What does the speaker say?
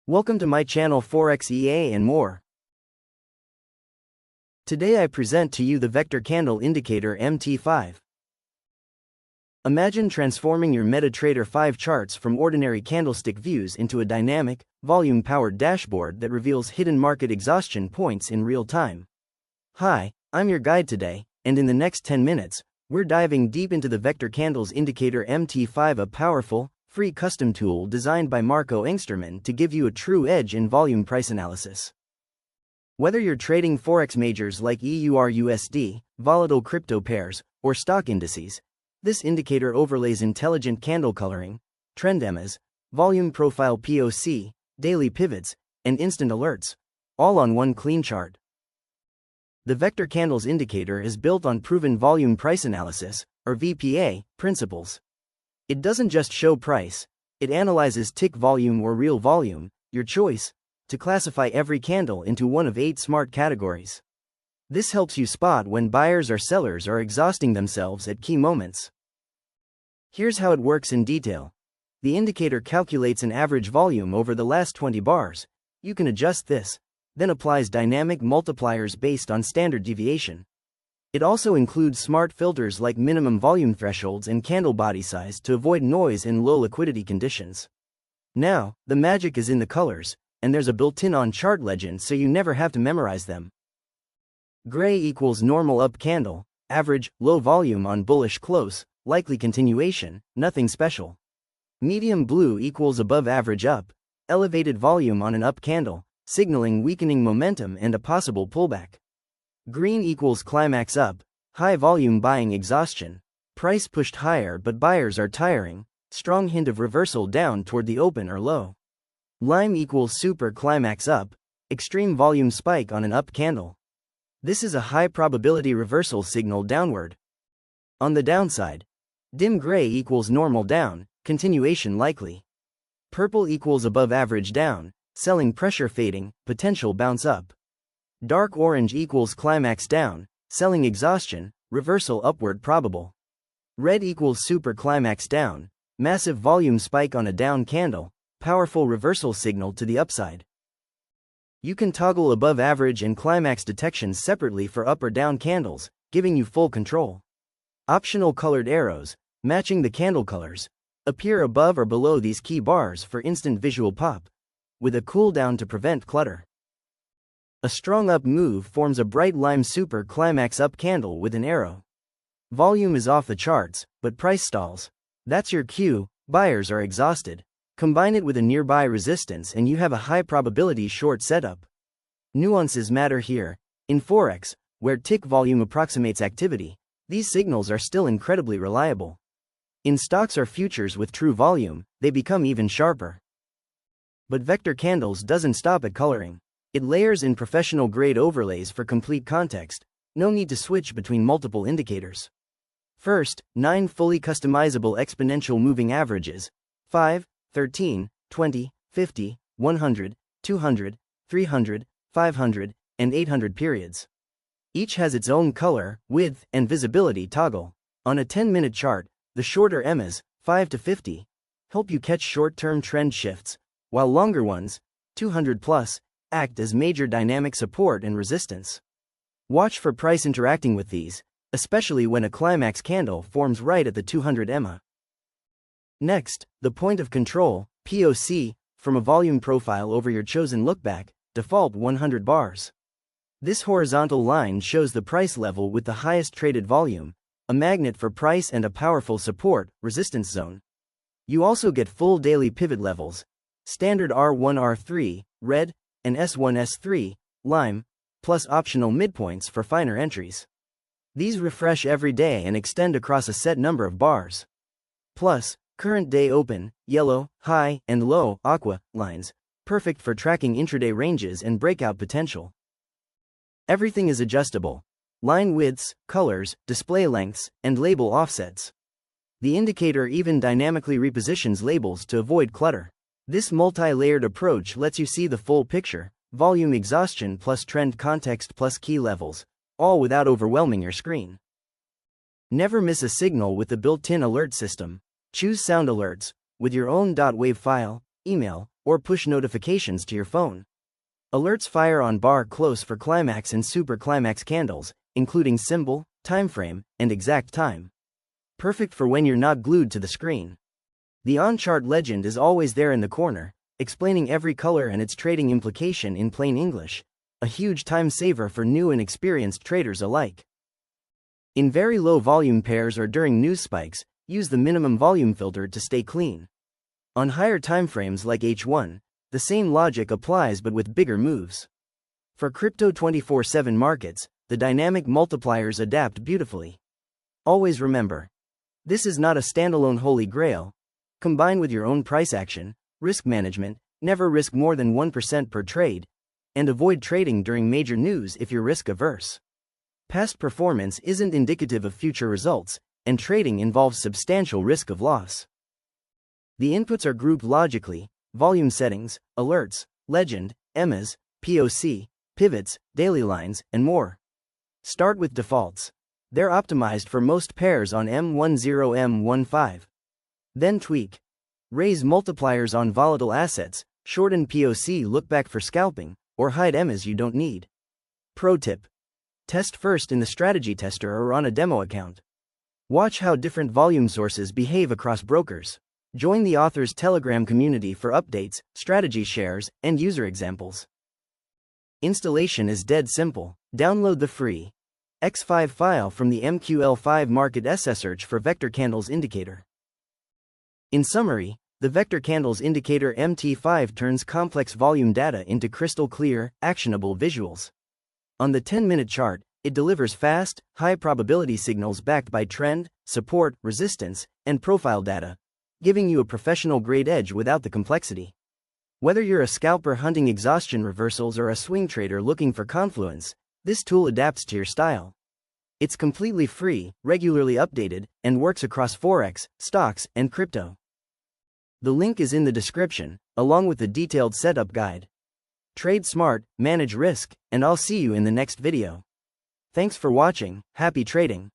Welcome to my channel Forex EA and more. Today I present to you the vector candle indicator MT5. Imagine transforming your MetaTrader 5 charts from ordinary candlestick views into a dynamic, volume-powered dashboard that reveals hidden market exhaustion points in real time. Hi, I'm your guide today, and in the next 10 minutes, we're diving deep into the vector candles indicator MT5, a powerful, free custom tool designed by Marco Engsterman to give you a true edge in volume price analysis. Whether you're trading Forex majors like EUR/USD, volatile crypto pairs, or stock indices, this indicator overlays intelligent candle coloring, trend EMAs, volume profile POC, daily pivots, and instant alerts, all on one clean chart. The vector candles indicator is built on proven volume price analysis, or VPA, principles. It doesn't just show price, it analyzes tick volume or real volume, your choice, to classify every candle into one of 8 smart categories. This helps you spot when buyers or sellers are exhausting themselves at key moments. Here's how it works in detail. The indicator calculates an average volume over the last 20 bars. You can adjust this, then applies dynamic multipliers based on standard deviation. It also includes smart filters like minimum volume thresholds and candle body size to avoid noise in low liquidity conditions. Now, the magic is in the colors, and there's a built-in on-chart legend so you never have to memorize them. Gray equals normal up candle, average, low volume on bullish close, likely continuation, nothing special. Medium blue equals above average up, elevated volume on an up candle, signaling weakening momentum and a possible pullback. Green equals climax up, high volume buying exhaustion, price pushed higher but buyers are tiring, strong hint of reversal down toward the open or low. Lime equals super climax up, extreme volume spike on an up candle. This is a high probability reversal signal downward. On the downside, dim gray equals normal down, continuation likely. Purple equals above average down, selling pressure fading, potential bounce up. Dark orange equals climax down, selling exhaustion, reversal upward probable. Red equals super climax down, massive volume spike on a down candle, powerful reversal signal to the upside. You can toggle above average and climax detections separately for up or down candles, giving you full control. Optional colored arrows, matching the candle colors, appear above or below these key bars for instant visual pop, with a cooldown to prevent clutter. A strong up move forms a bright lime super climax up candle with an arrow. Volume is off the charts, but price stalls. That's your cue, buyers are exhausted. Combine it with a nearby resistance and you have a high probability short setup. Nuances matter here. In Forex, where tick volume approximates activity, these signals are still incredibly reliable. In stocks or futures with true volume, they become even sharper. But vector candles doesn't stop at coloring. It layers in professional grade overlays for complete context, no need to switch between multiple indicators. First, 9 fully customizable exponential moving averages, 5, 13, 20, 50, 100, 200, 300, 500, and 800 periods. Each has its own color, width, and visibility toggle. On a 10-minute chart, the shorter EMAs, 5 to 50, help you catch short-term trend shifts, while longer ones, 200 plus, act as major dynamic support and resistance. Watch for price interacting with these, especially when a climax candle forms right at the 200 EMA. Next, the point of control, POC, from a volume profile over your chosen lookback, default 100 bars. This horizontal line shows the price level with the highest traded volume, a magnet for price and a powerful support, resistance zone. You also get full daily pivot levels, standard R1 R3, red, and S1 S3, lime, plus optional midpoints for finer entries. These refresh every day and extend across a set number of bars. Plus, current day open, yellow, high, and low, aqua, lines, perfect for tracking intraday ranges and breakout potential. Everything is adjustable. Line widths, colors, display lengths, and label offsets. The indicator even dynamically repositions labels to avoid clutter. This multi-layered approach lets you see the full picture, volume exhaustion plus trend context plus key levels, all without overwhelming your screen. Never miss a signal with the built-in alert system. Choose sound alerts, with your own .wav file, email, or push notifications to your phone. Alerts fire on bar close for Climax and Super Climax candles, including symbol, timeframe, and exact time. Perfect for when you're not glued to the screen. The on-chart legend is always there in the corner, explaining every color and its trading implication in plain English, a huge time saver for new and experienced traders alike. In very low volume pairs or during news spikes, use the minimum volume filter to stay clean. On higher timeframes like H1, the same logic applies but with bigger moves. For crypto 24/7 markets, the dynamic multipliers adapt beautifully. Always remember, this is not a standalone holy grail. Combine with your own price action, risk management, never risk more than 1% per trade, and avoid trading during major news if you're risk averse. Past performance isn't indicative of future results, and trading involves substantial risk of loss. The inputs are grouped logically: volume settings, alerts, legend, EMAs, POC, pivots, daily lines, and more. Start with defaults. They're optimized for most pairs on M10, M15. Then tweak. Raise multipliers on volatile assets, shorten POC lookback for scalping, or hide EMAs you don't need. Pro tip: test first in the strategy tester or on a demo account. Watch how different volume sources behave across brokers. Join the author's Telegram community for updates, strategy shares, and user examples. Installation is dead simple. Download the free X5 file from the MQL5 Market search for Vector Candles Indicator. In summary, the Vector Candles Indicator MT5 turns complex volume data into crystal clear, actionable visuals. On the 10-minute chart, it delivers fast, high-probability signals backed by trend, support, resistance, and profile data, giving you a professional-grade edge without the complexity. Whether you're a scalper hunting exhaustion reversals or a swing trader looking for confluence, this tool adapts to your style. It's completely free, regularly updated, and works across Forex, stocks, and crypto. The link is in the description, along with the detailed setup guide. Trade smart, manage risk, and I'll see you in the next video. Thanks for watching. Happy trading!